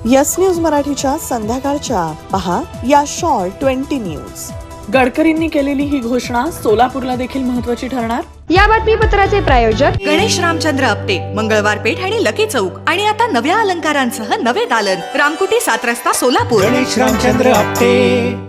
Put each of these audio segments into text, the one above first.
Yes news मराठीच्या संध्याकाळच्या पहा या शॉर्ट 20 न्यूज. गडकरींनी केलेली ही घोषणा सोलापूरला देखील महत्त्वाची ठरणार. या बातमीपत्राचे प्रायोजक गणेश रामचंद्र आपटे, मंगळवार पेठ आणि लकी चौक आणि आता नव्या अलंकारांसह नवे दालन, रामकुटी 7 रस्ता सोलापूर. गणेश रामचंद्र आपटे.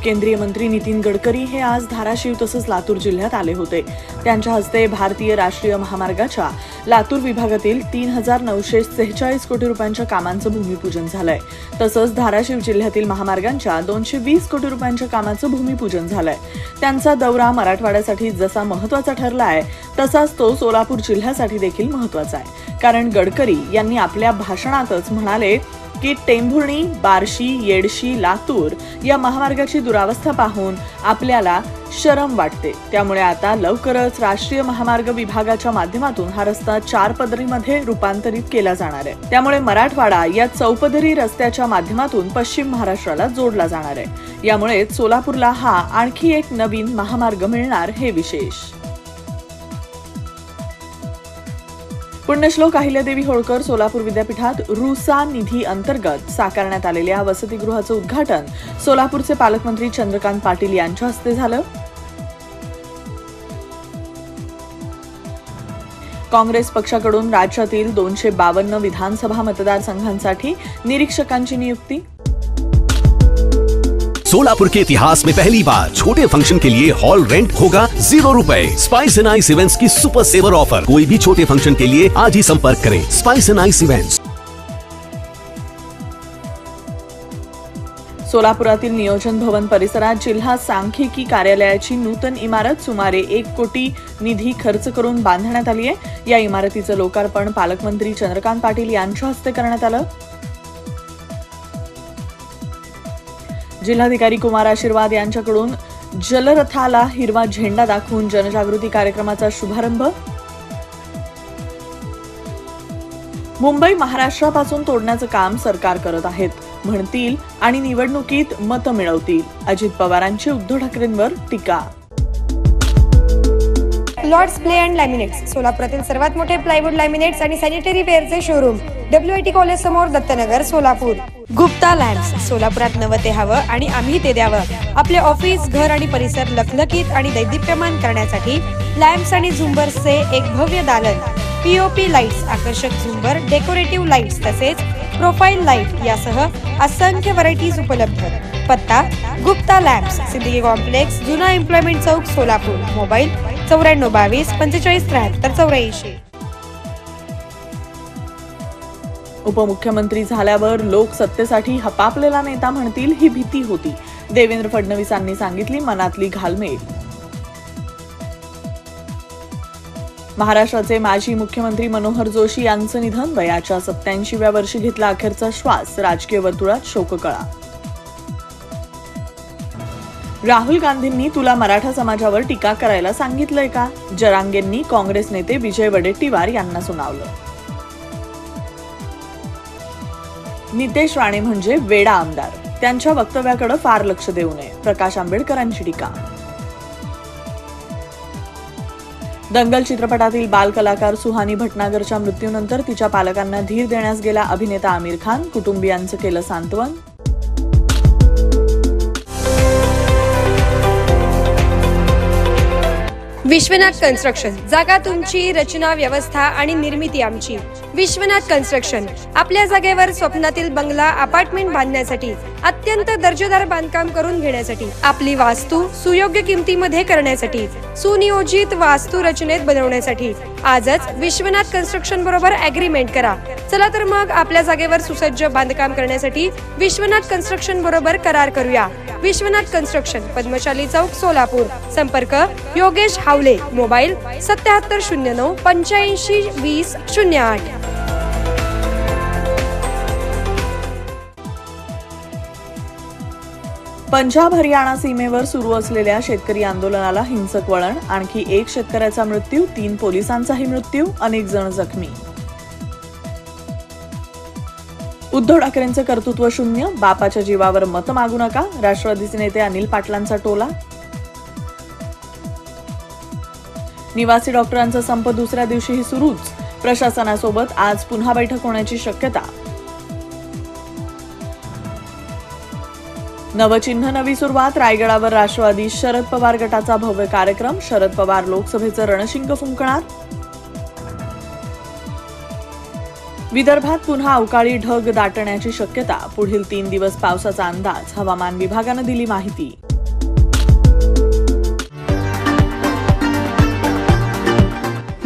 केंद्रीय मंत्री नितीन गडकरी हे आज धाराशिव तसंच लातूर जिल्ह्यात आले होते. त्यांच्या हस्ते भारतीय राष्ट्रीय महामार्गाच्या लातूर विभागातील 3,946 कोटी रुपयांच्या कामांचं भूमिपूजन झालंय. तसंच धाराशिव जिल्ह्यातील महामार्गांच्या 220 कोटी रुपयांच्या कामाचं भूमिपूजन झालंय. त्यांचा दौरा मराठवाड्यासाठी जसा महत्त्वाचा ठरलाय तसाच तो सोलापूर जिल्ह्यासाठी देखील महत्त्वाचा आहे. कारण गडकरी यांनी आपल्या भाषणातच म्हणाले की टेंभुर्णी, बार्शी, येडशी, लातूर या महामार्गाची दुरावस्था पाहून आपल्याला शरम वाटते. त्यामुळे आता लवकरच राष्ट्रीय महामार्ग विभागाच्या माध्यमातून हा रस्ता 4 पदरीमध्ये रूपांतरित केला जाणार आहे. त्यामुळे मराठवाडा या चौपदरी रस्त्याच्या माध्यमातून पश्चिम महाराष्ट्राला जोडला जाणार आहे. यामुळे सोलापूरला हा आणखी एक नवीन महामार्ग मिळणार हे विशेष. पुण्यश्लोक अहिल्यादेवी होळकर सोलापूर विद्यापीठात रुसा निधी अंतर्गत साकारण्यात आलेल्या वसतिगृहाचं उद्घाटन सोलापूरचे पालकमंत्री चंद्रकांत पाटील यांच्या हस्ते झालं. काँग्रेस पक्षाकडून राज्यातील 252 विधानसभा मतदारसंघांसाठी निरीक्षकांची नियुक्ती. सोलापुर के इतिहास में पहली बार छोटे फंक्शन के लिए हॉल रेंट होगा 0 रुपए. स्पाइस एंड आइस इवेंट्स की सुपर सेवर ऑफर. कोई भी छोटे फंक्शन के लिए आज ही संपर्क करें. Spice and ice events. सोलापुरातील नियोजन भवन परिसरात जिल्हा सांख्यिकी कार्यालयाची नूतन इमारत सुमारे 1 कोटी निधी खर्च करून बांधण्यात आली आहे. या इमारतीचं लोकार्पण पालकमंत्री चंद्रकांत पाटील यांच्या हस्ते करण्यात आलं. जिल्हाधिकारी कुमार आशीर्वाद यांच्याकडून जलरथाला हिरवा झेंडा दाखवून जनजागृती कार्यक्रमाचा शुभारंभ. मुंबई महाराष्ट्रापासून तोडण्याचं काम सरकार करत आहेत म्हणतील आणि निवडणुकीत मतं मिळवतील. अजित पवारांची उद्धव ठाकरेंवर टीका. लॉर्ड्स प्ले अँड लॅमिनेट्स सोलापुरातील सर्वात मोठे प्लायवूड लॅमिनेट्स आणि सॅनिटरी वेअरचे शोरूम WIT कॉलेज समोर दत्तनगर सोलापूर. गुप्ता लॅम्प्स सोलापुरात नवं ते हवं आणि आम्ही ते द्यावं. आपले ऑफिस, घर आणि परिसर लखलखीत आणि दैदिप्यमान करण्यासाठी लॅम्प्स आणि झुंबर्सचे एक भव्य दालन. POP लाईट्स, आकर्षक झुंबर, डेकोरेटिव्ह लाईट्स तसेच प्रोफाईल लाईट यासह असंख्य व्हरायटीज उपलब्ध. पत्ता गुप्ता लॅम्प्स, सिद्दीकी कॉम्प्लेक्स, जुना एम्प्लॉयमेंट चौक सोलापूर. मोबाईल 9422 45 73 84. उपमुख्यमंत्री झाल्यावर लोक सत्तेसाठी हपापलेला नेता म्हणतील ही भीती होती. देवेंद्र फडणवीसांनी सांगितली मनातली घालमेल. महाराष्ट्राचे माजी मुख्यमंत्री मनोहर जोशी यांचं निधन. वयाच्या 87व्या वर्षी घेतला अखेरचा श्वास. राजकीय वर्तुळात शोककळा. राहुल गांधींनी तुला मराठा समाजावर टीका करायला सांगितलंय का? जरांगेंनी काँग्रेस नेते विजय वडेट्टीवार यांना सुनावलं. नितेश राणे म्हणजे वेडा आमदार. त्यांच्या वक्तव्याकडे फार लक्ष देऊ नये. प्रकाश आंबेडकरांची टीका. दंगल चित्रपटातील बाल कलाकार सुहानी भटनागरच्या मृत्यूनंतर तिच्या पालकांना धीर देण्यास गेला अभिनेता आमिर खान. कुटुंबियांचं केलं सांत्वन. विश्वनाथ कन्स्ट्रक्शन, जागा तुमची, रचना, व्यवस्था आणि निर्मिती आमची. विश्वनाथ कन्स्ट्रक्शन आपल्या जागेवर स्वप्नातील बंगला, अपार्टमेंट बांधण्यासाठी, अत्यंत दर्जेदार बांधकाम करून घेण्यासाठी, आपली वास्तू सुयोग्य किमतीमध्ये करण्यासाठी, सुनियोजित वास्तू रचनेत बनवण्यासाठी आजच विश्वनाथ कन्स्ट्रक्शन बरोबर अग्रीमेंट करा. चला तर मग आपल्या जागेवर सुसज्ज बांधकाम करण्यासाठी विश्वनाथ कन्स्ट्रक्शन बरोबर करार करूया. विश्वनाथ कन्स्ट्रक्शन, पद्मशाली चौक सोलापूर. संपर्क योगेश हावले. मोबाईल 7709 85 20 08. पंजाब हरियाणा सीमेवर सुरू असलेल्या शेतकरी आंदोलनाला हिंसक वळण. आणखी 1 शेतकऱ्याचा मृत्यू, 3 पोलिसांचाही मृत्यू, अनेक जण जखमी. उद्धव ठाकरेंचं कर्तृत्व शून्य. बापाच्या जीवावर मत मागू नका. राष्ट्रवादीचे नेते अनिल पाटलांचा टोला. निवासी डॉक्टरांचा संप दुसऱ्या दिवशीही सुरूच. प्रशासनासोबत आज पुन्हा बैठक होण्याची शक्यता. नवचिन्ह नवी सुरुवात. रायगडावर राष्ट्रवादी शरद पवार गटाचा भव्य कार्यक्रम. शरद पवार लोकसभेचं रणशिंग फुंकणार. विदर्भात पुन्हा अवकाळी ढग दाटण्याची शक्यता. पुढील 3 दिवस पावसाचा अंदाज. हवामान विभागानं दिली माहिती.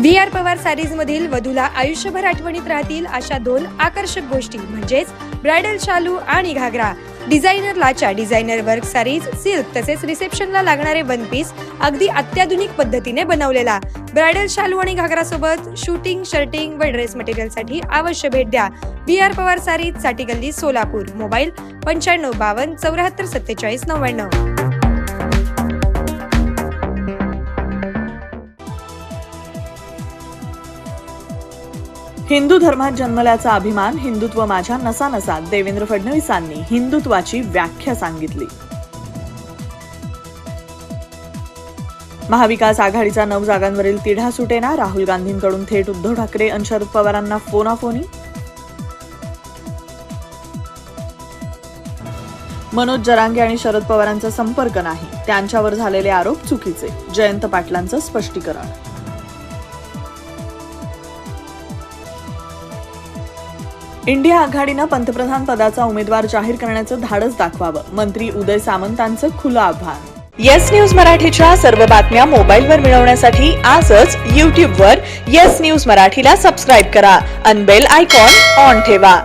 VR पवार सारीज मधील वधूला आयुष्यभर आठवणीत राहतील अशा 2 आकर्षक गोष्टी म्हणजेच ब्रायडल शालू आणि घागरा. डिझायनर लाचा, डिझायनर वर्क सारीज, सिल्क तसेच रिसेप्शनला लागणारे वन पीस अगदी अत्याधुनिक पद्धतीने बनवलेला. ब्रायडल शालू आणि घागरा सोबत शूटिंग, शर्टिंग व ड्रेस मटेरियलसाठी अवश्य भेट द्या. VR पवार सारीज, साठी गल्ली, सोलापूर. मोबाईल 9552 74 47 99. हिंदू धर्मात जन्मल्याचा अभिमान. हिंदुत्व माझ्या नसानसात. देवेंद्र फडणवीसांनी हिंदुत्वाची व्याख्या सांगितली. महाविकास आघाडीचा 9 जागांवरील तिढा सुटेना. राहुल गांधींकडून थेट उद्धव ठाकरे आणि शरद पवारांना फोनाफोनी. मनोज जरांगे आणि शरद पवारांचा संपर्क नाही. त्यांच्यावर झालेले आरोप चुकीचे. जयंत पाटलांचं स्पष्टीकरण. इंडिया आघाडीनं पंतप्रधान पदाचा उमेदवार जाहीर करण्याचं धाडस दाखवावं. मंत्री उदय सामंतांचं खुलं आव्हान. येस न्यूज मराठीच्या सर्व बातम्या मोबाईलवर मिळवण्यासाठी आजच YouTubeवर येस न्यूज मराठीला सबस्क्राईब करा आणि बेल आयकॉन ऑन ठेवा.